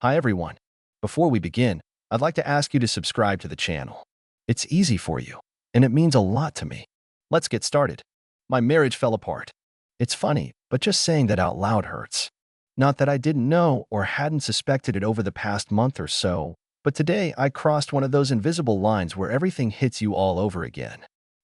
Hi everyone. Before we begin, I'd like to ask you to subscribe to the channel. It's easy for you, and it means a lot to me. Let's get started. My marriage fell apart. It's funny, but just saying that out loud hurts. Not that I didn't know or hadn't suspected it over the past month or so, but today I crossed one of those invisible lines where everything hits you all over again.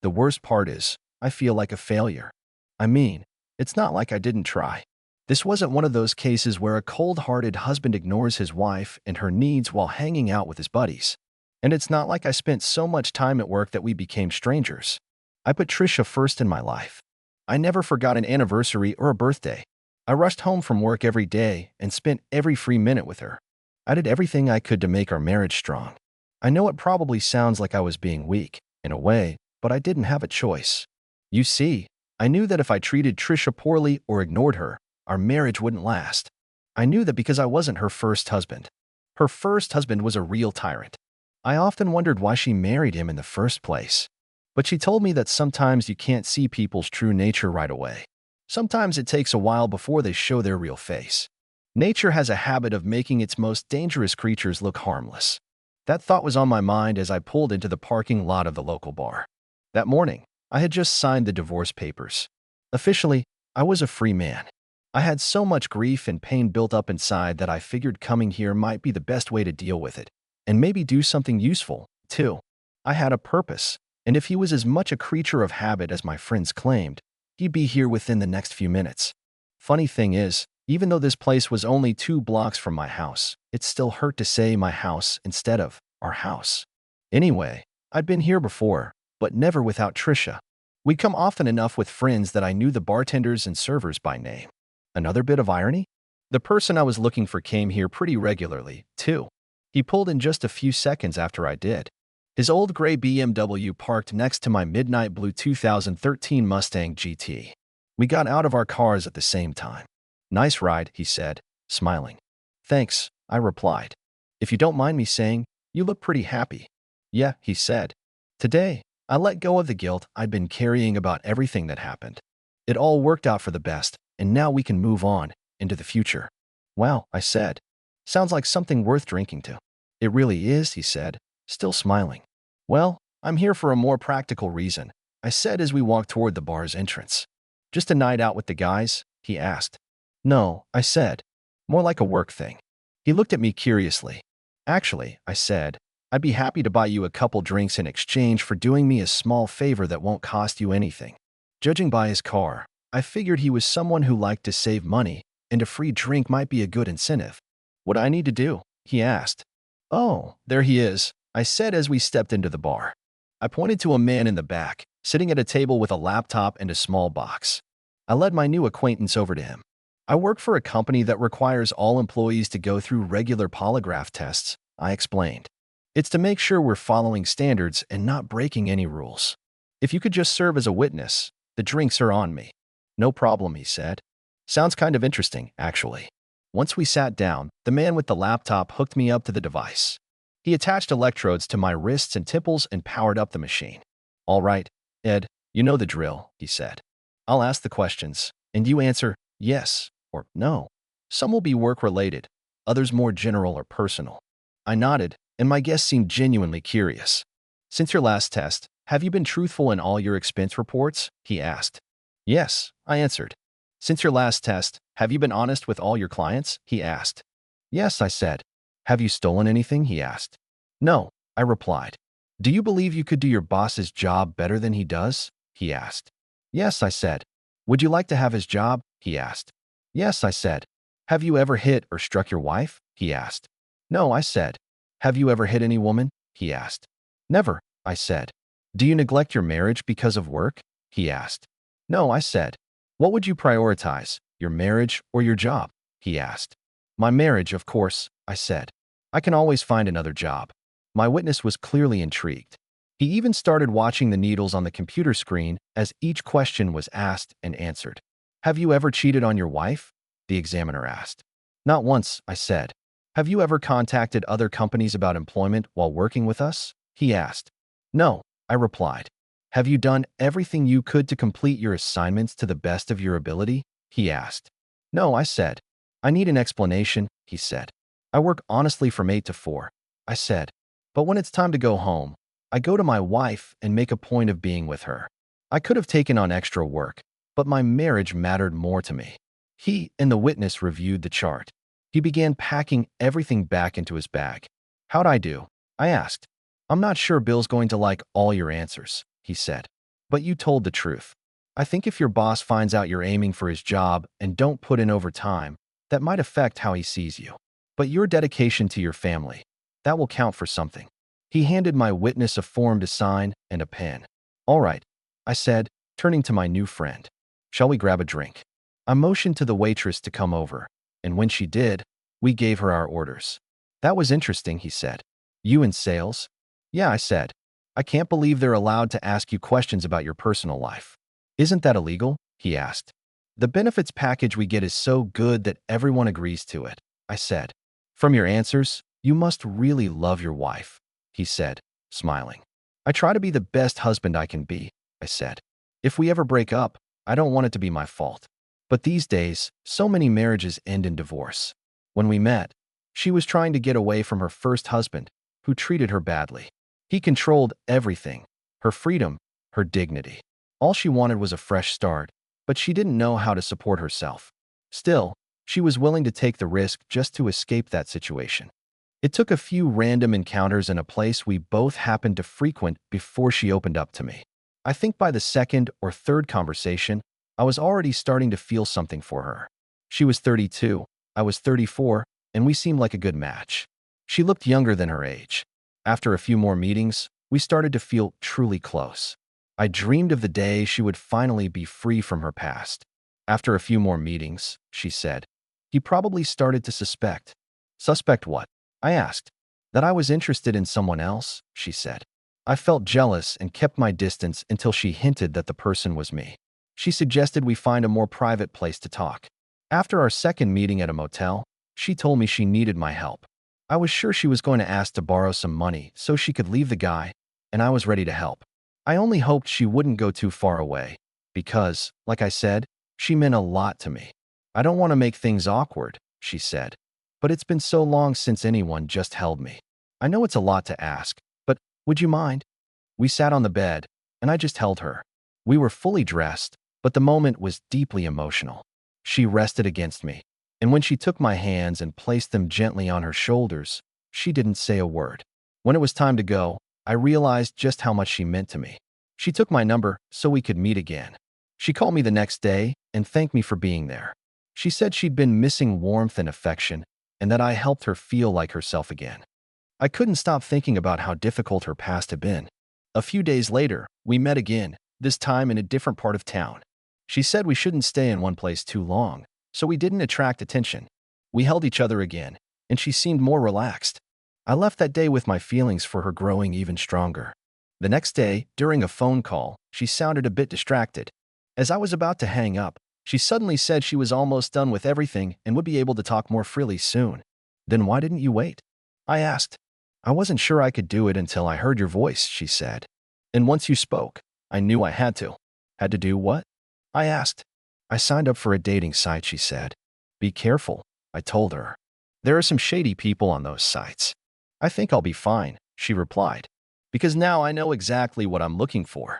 The worst part is, I feel like a failure. I mean, it's not like I didn't try. This wasn't one of those cases where a cold-hearted husband ignores his wife and her needs while hanging out with his buddies. And it's not like I spent so much time at work that we became strangers. I put Trisha first in my life. I never forgot an anniversary or a birthday. I rushed home from work every day and spent every free minute with her. I did everything I could to make our marriage strong. I know it probably sounds like I was being weak, in a way, but I didn't have a choice. You see, I knew that if I treated Trisha poorly or ignored her, our marriage wouldn't last. I knew that because I wasn't her first husband. Her first husband was a real tyrant. I often wondered why she married him in the first place. But she told me that sometimes you can't see people's true nature right away. Sometimes it takes a while before they show their real face. Nature has a habit of making its most dangerous creatures look harmless. That thought was on my mind as I pulled into the parking lot of the local bar. That morning, I had just signed the divorce papers. Officially, I was a free man. I had so much grief and pain built up inside that I figured coming here might be the best way to deal with it, and maybe do something useful, too. I had a purpose, and if he was as much a creature of habit as my friends claimed, he'd be here within the next few minutes. Funny thing is, even though this place was only 2 blocks from my house, it still hurt to say my house instead of our house. Anyway, I'd been here before, but never without Trisha. We'd come often enough with friends that I knew the bartenders and servers by name. Another bit of irony? The person I was looking for came here pretty regularly, too. He pulled in just a few seconds after I did. His old gray BMW parked next to my midnight blue 2013 Mustang GT. We got out of our cars at the same time. "Nice ride," he said, smiling. "Thanks," I replied. "If you don't mind me saying, you look pretty happy." "Yeah," he said. Today, I let go of the guilt I'd been carrying about everything that happened. It all worked out for the best, and now we can move on into the future. "Wow," I said. "Sounds like something worth drinking to." "It really is," he said, still smiling. "Well, I'm here for a more practical reason," I said as we walked toward the bar's entrance. "Just a night out with the guys?" he asked. "No," I said. "More like a work thing." He looked at me curiously. "Actually," I said, "I'd be happy to buy you a couple drinks in exchange for doing me a small favor that won't cost you anything." Judging by his car, I figured he was someone who liked to save money, and a free drink might be a good incentive. "What do I need to do?" he asked. "Oh, there he is," I said as we stepped into the bar. I pointed to a man in the back, sitting at a table with a laptop and a small box. I led my new acquaintance over to him. "I work for a company that requires all employees to go through regular polygraph tests," I explained. "It's to make sure we're following standards and not breaking any rules. If you could just serve as a witness, the drinks are on me." "No problem," he said. "Sounds kind of interesting, actually." Once we sat down, the man with the laptop hooked me up to the device. He attached electrodes to my wrists and temples and powered up the machine. "All right, Ed, you know the drill," he said. "I'll ask the questions, and you answer yes or no. Some will be work-related, others more general or personal." I nodded, and my guest seemed genuinely curious. "Since your last test, have you been truthful in all your expense reports?" he asked. "Yes," I answered. "Since your last test, have you been honest with all your clients?" he asked. "Yes," I said. "Have you stolen anything?" he asked. "No," I replied. "Do you believe you could do your boss's job better than he does?" he asked. "Yes," I said. "Would you like to have his job?" he asked. "Yes," I said. "Have you ever hit or struck your wife?" he asked. "No," I said. "Have you ever hit any woman?" he asked. "Never," I said. "Do you neglect your marriage because of work?" he asked. "No," I said. "What would you prioritize, your marriage or your job?" he asked. "My marriage, of course," I said. "I can always find another job." My witness was clearly intrigued. He even started watching the needles on the computer screen as each question was asked and answered. "Have you ever cheated on your wife?" the examiner asked. "Not once," I said. "Have you ever contacted other companies about employment while working with us?" he asked. "No," I replied. "Have you done everything you could to complete your assignments to the best of your ability?" he asked. "No," I said. "I need an explanation," he said. I work honestly from 8 to 4, I said. But when it's time to go home, I go to my wife and make a point of being with her. I could have taken on extra work, but my marriage mattered more to me. He and the witness reviewed the chart. He began packing everything back into his bag. How'd I do? I asked. I'm not sure Bill's going to like all your answers, he said. But you told the truth. I think if your boss finds out you're aiming for his job and don't put in overtime, that might affect how he sees you. But your dedication to your family, that will count for something. He handed my witness a form to sign and a pen. All right, I said, turning to my new friend. Shall we grab a drink? I motioned to the waitress to come over, and when she did, we gave her our orders. That was interesting, he said. You in sales? Yeah, I said. I can't believe they're allowed to ask you questions about your personal life. Isn't that illegal? He asked. The benefits package we get is so good that everyone agrees to it, I said. From your answers, you must really love your wife, he said, smiling. I try to be the best husband I can be, I said. If we ever break up, I don't want it to be my fault. But these days, so many marriages end in divorce. When we met, she was trying to get away from her first husband, who treated her badly. He controlled everything, her freedom, her dignity. All she wanted was a fresh start, but she didn't know how to support herself. Still, she was willing to take the risk just to escape that situation. It took a few random encounters in a place we both happened to frequent before she opened up to me. I think by the second or third conversation, I was already starting to feel something for her. She was 32, I was 34, and we seemed like a good match. She looked younger than her age. After a few more meetings, we started to feel truly close. I dreamed of the day she would finally be free from her past. After a few more meetings, she said, he probably started to suspect. Suspect what? I asked. That I was interested in someone else, she said. I felt jealous and kept my distance until she hinted that the person was me. She suggested we find a more private place to talk. After our second meeting at a motel, she told me she needed my help. I was sure she was going to ask to borrow some money so she could leave the guy, and I was ready to help. I only hoped she wouldn't go too far away, because, like I said, she meant a lot to me. I don't want to make things awkward, she said, but it's been so long since anyone just held me. I know it's a lot to ask, but would you mind? We sat on the bed, and I just held her. We were fully dressed, but the moment was deeply emotional. She rested against me, and when she took my hands and placed them gently on her shoulders, she didn't say a word. When it was time to go, I realized just how much she meant to me. She took my number so we could meet again. She called me the next day and thanked me for being there. She said she'd been missing warmth and affection, and that I helped her feel like herself again. I couldn't stop thinking about how difficult her past had been. A few days later, we met again, this time in a different part of town. She said we shouldn't stay in one place too long, so we didn't attract attention. We held each other again, and she seemed more relaxed. I left that day with my feelings for her growing even stronger. The next day, during a phone call, she sounded a bit distracted. As I was about to hang up, she suddenly said she was almost done with everything and would be able to talk more freely soon. Then why didn't you wait? I asked. I wasn't sure I could do it until I heard your voice, she said. And once you spoke, I knew I had to. Had to do what? I asked. I signed up for a dating site, she said. Be careful, I told her. There are some shady people on those sites. I think I'll be fine, she replied, because now I know exactly what I'm looking for.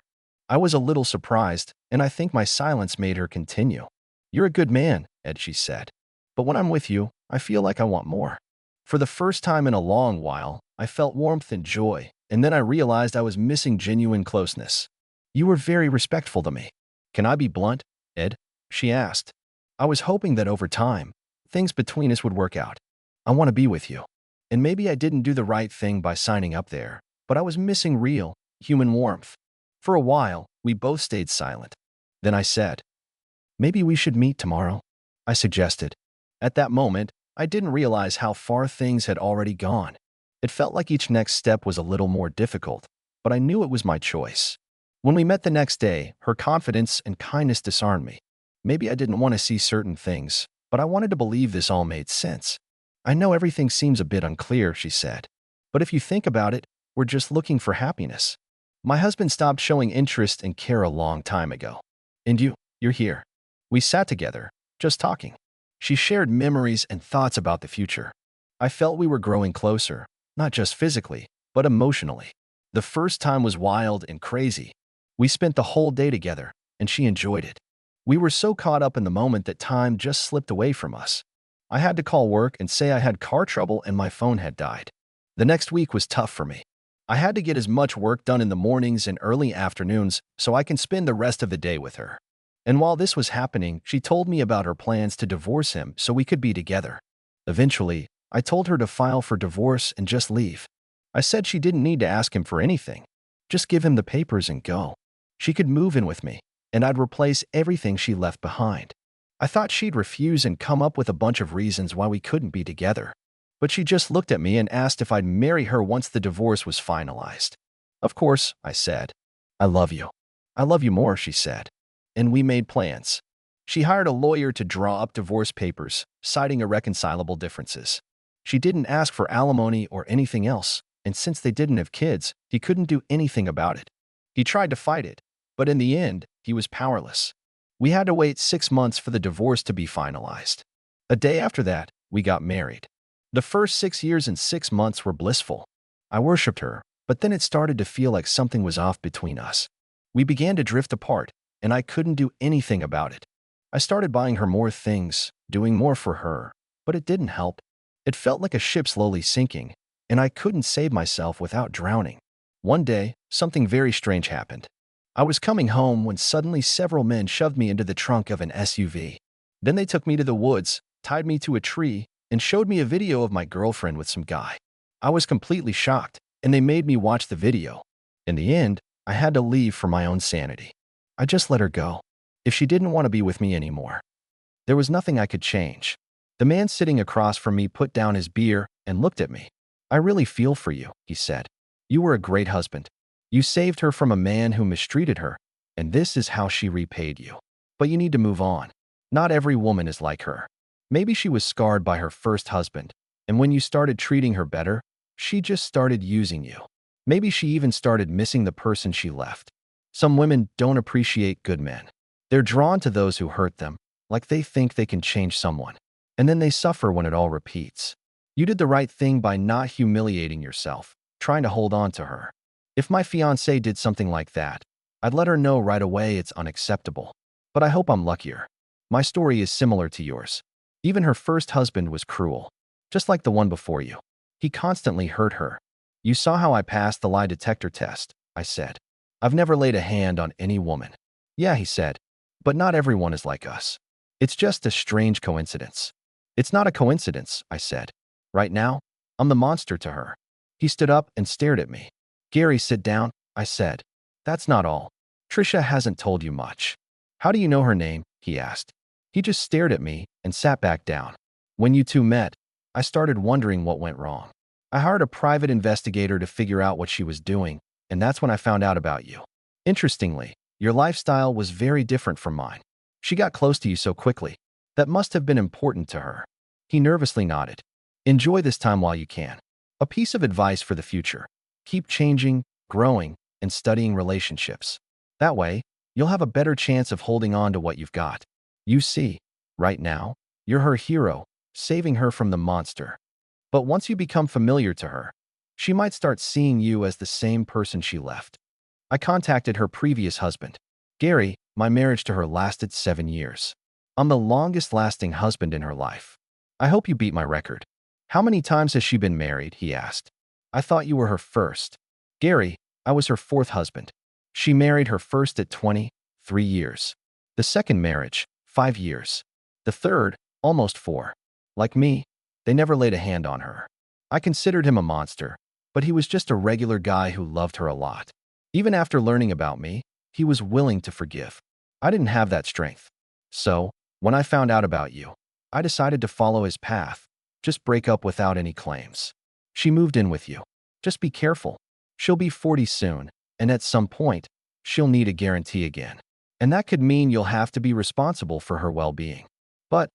I was a little surprised, and I think my silence made her continue. You're a good man, Ed, she said. But when I'm with you, I feel like I want more. For the first time in a long while, I felt warmth and joy, and then I realized I was missing genuine closeness. You were very respectful to me. Can I be blunt, Ed? She asked. I was hoping that over time, things between us would work out. I want to be with you. And maybe I didn't do the right thing by signing up there, but I was missing real, human warmth. For a while, we both stayed silent. Then I said, maybe we should meet tomorrow, I suggested. At that moment, I didn't realize how far things had already gone. It felt like each next step was a little more difficult, but I knew it was my choice. When we met the next day, her confidence and kindness disarmed me. Maybe I didn't want to see certain things, but I wanted to believe this all made sense. I know everything seems a bit unclear, she said. But if you think about it, we're just looking for happiness. My husband stopped showing interest and care a long time ago. And you're here. We sat together, just talking. She shared memories and thoughts about the future. I felt we were growing closer, not just physically, but emotionally. The first time was wild and crazy. We spent the whole day together, and she enjoyed it. We were so caught up in the moment that time just slipped away from us. I had to call work and say I had car trouble and my phone had died. The next week was tough for me. I had to get as much work done in the mornings and early afternoons so I can spend the rest of the day with her. And while this was happening, she told me about her plans to divorce him so we could be together. Eventually, I told her to file for divorce and just leave. I said she didn't need to ask him for anything. Just give him the papers and go. She could move in with me, and I'd replace everything she left behind. I thought she'd refuse and come up with a bunch of reasons why we couldn't be together. But she just looked at me and asked if I'd marry her once the divorce was finalized. Of course, I said. I love you. I love you more, she said. And we made plans. She hired a lawyer to draw up divorce papers, citing irreconcilable differences. She didn't ask for alimony or anything else, and since they didn't have kids, he couldn't do anything about it. He tried to fight it, but in the end, he was powerless. We had to wait 6 months for the divorce to be finalized. A day after that, we got married. The first 6 years and 6 months were blissful. I worshipped her, but then it started to feel like something was off between us. We began to drift apart, and I couldn't do anything about it. I started buying her more things, doing more for her, but it didn't help. It felt like a ship slowly sinking, and I couldn't save myself without drowning. One day, something very strange happened. I was coming home when suddenly several men shoved me into the trunk of an SUV. Then they took me to the woods, tied me to a tree, and showed me a video of my girlfriend with some guy. I was completely shocked, and they made me watch the video. In the end, I had to leave for my own sanity. I just let her go. If she didn't want to be with me anymore, there was nothing I could change. The man sitting across from me put down his beer and looked at me. I really feel for you, he said. You were a great husband. You saved her from a man who mistreated her, and this is how she repaid you. But you need to move on. Not every woman is like her. Maybe she was scarred by her first husband, and when you started treating her better, she just started using you. Maybe she even started missing the person she left. Some women don't appreciate good men. They're drawn to those who hurt them, like they think they can change someone, and then they suffer when it all repeats. You did the right thing by not humiliating yourself, trying to hold on to her. If my fiancée did something like that, I'd let her know right away it's unacceptable. But I hope I'm luckier. My story is similar to yours. Even her first husband was cruel, just like the one before you. He constantly hurt her. You saw how I passed the lie detector test, I said. I've never laid a hand on any woman. Yeah, he said, but not everyone is like us. It's just a strange coincidence. It's not a coincidence, I said. Right now, I'm the monster to her. He stood up and stared at me. Gary, sit down, I said. That's not all. Trisha hasn't told you much. How do you know her name? He asked. He just stared at me and sat back down. When you two met, I started wondering what went wrong. I hired a private investigator to figure out what she was doing, and that's when I found out about you. Interestingly, your lifestyle was very different from mine. She got close to you so quickly. That must have been important to her. He nervously nodded. Enjoy this time while you can. A piece of advice for the future. Keep changing, growing, and studying relationships. That way, you'll have a better chance of holding on to what you've got. You see, right now, you're her hero, saving her from the monster. But once you become familiar to her, she might start seeing you as the same person she left. I contacted her previous husband. Gary, my marriage to her lasted 7 years. I'm the longest-lasting husband in her life. I hope you beat my record. How many times has she been married? He asked. I thought you were her first. Gary, I was her 4th husband. She married her first at 23 years. The second marriage, 5 years. The third, almost 4. Like me, they never laid a hand on her. I considered him a monster, but he was just a regular guy who loved her a lot. Even after learning about me, he was willing to forgive. I didn't have that strength. So, when I found out about you, I decided to follow his path. Just break up without any claims. She moved in with you. Just be careful. She'll be 40 soon, and at some point, she'll need a guarantee again. And that could mean you'll have to be responsible for her well-being. But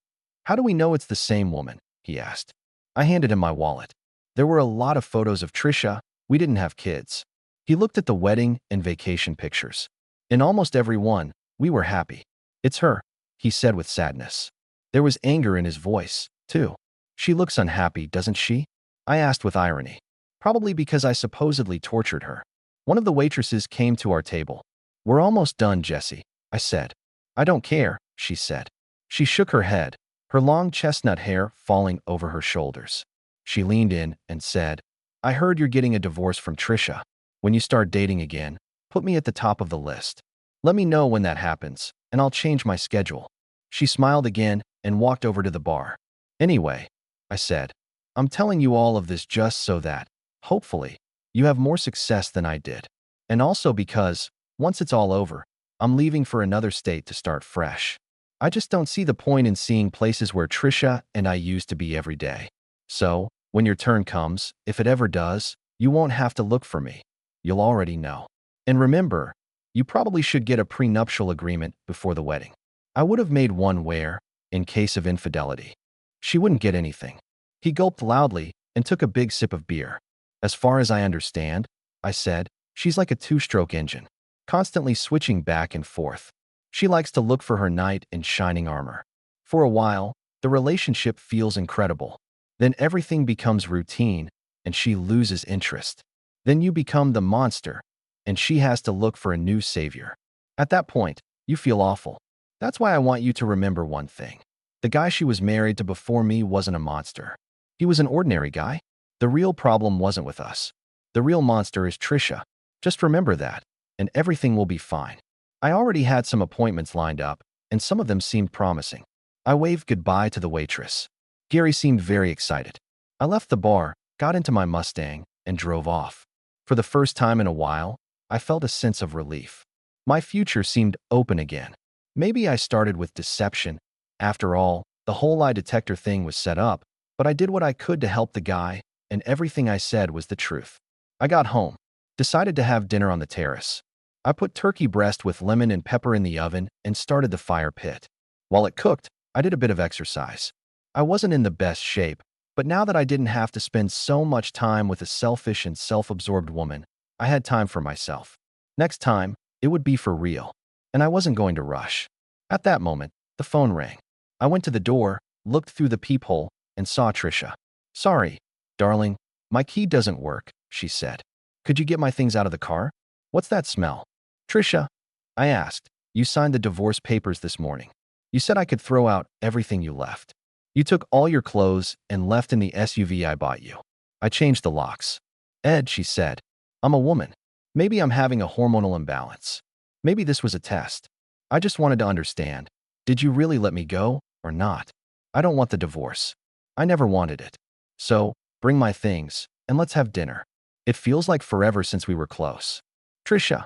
how do we know it's the same woman? He asked. I handed him my wallet. There were a lot of photos of Trisha. We didn't have kids. He looked at the wedding and vacation pictures. In almost every one, we were happy. It's her, he said with sadness. There was anger in his voice, too. She looks unhappy, doesn't she? I asked with irony. Probably because I supposedly tortured her. One of the waitresses came to our table. We're almost done, Jessie, I said. I don't care, she said. She shook her head, her long chestnut hair falling over her shoulders. She leaned in and said, I heard you're getting a divorce from Trisha. When you start dating again, put me at the top of the list. Let me know when that happens, and I'll change my schedule. She smiled again and walked over to the bar. Anyway, I said, I'm telling you all of this just so that, hopefully, you have more success than I did. And also because, once it's all over, I'm leaving for another state to start fresh. I just don't see the point in seeing places where Trisha and I used to be every day. So, when your turn comes, if it ever does, you won't have to look for me. You'll already know. And remember, you probably should get a prenuptial agreement before the wedding. I would have made one where, in case of infidelity, she wouldn't get anything. He gulped loudly and took a big sip of beer. As far as I understand, I said, she's like a two-stroke engine, constantly switching back and forth. She likes to look for her knight in shining armor. For a while, the relationship feels incredible. Then everything becomes routine, and she loses interest. Then you become the monster, and she has to look for a new savior. At that point, you feel awful. That's why I want you to remember one thing. The guy she was married to before me wasn't a monster. He was an ordinary guy. The real problem wasn't with us. The real monster is Trisha. Just remember that, and everything will be fine. I already had some appointments lined up, and some of them seemed promising. I waved goodbye to the waitress. Gary seemed very excited. I left the bar, got into my Mustang, and drove off. For the first time in a while, I felt a sense of relief. My future seemed open again. Maybe I started with deception. After all, the whole lie detector thing was set up, but I did what I could to help the guy, and everything I said was the truth. I got home, decided to have dinner on the terrace. I put turkey breast with lemon and pepper in the oven and started the fire pit. While it cooked, I did a bit of exercise. I wasn't in the best shape, but now that I didn't have to spend so much time with a selfish and self-absorbed woman, I had time for myself. Next time, it would be for real, and I wasn't going to rush. At that moment, the phone rang. I went to the door, looked through the peephole, and saw Trisha. Sorry, darling, my key doesn't work, she said. Could you get my things out of the car? What's that smell? Trisha, I asked, you signed the divorce papers this morning. You said I could throw out everything you left. You took all your clothes and left in the SUV I bought you. I changed the locks. Ed, she said, I'm a woman. Maybe I'm having a hormonal imbalance. Maybe this was a test. I just wanted to understand. Did you really let me go or not? I don't want the divorce. I never wanted it. So, bring my things, and let's have dinner. It feels like forever since we were close. Trisha,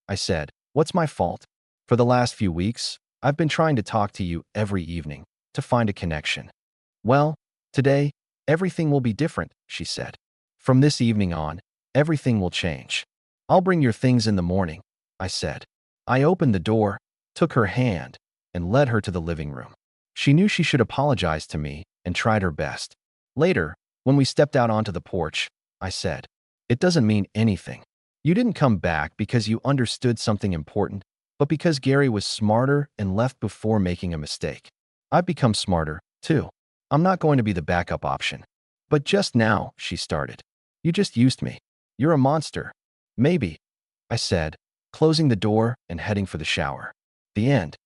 I said, what's my fault? For the last few weeks, I've been trying to talk to you every evening, to find a connection. Well, today, everything will be different, she said. From this evening on, everything will change. I'll bring your things in the morning, I said. I opened the door, took her hand, and led her to the living room. She knew she should apologize to me and tried her best. Later, when we stepped out onto the porch, I said, it doesn't mean anything. You didn't come back because you understood something important, but because Gary was smarter and left before making a mistake. I've become smarter, too. I'm not going to be the backup option. But just now, she started. You just used me. You're a monster. Maybe, I said, closing the door and heading for the shower. The end.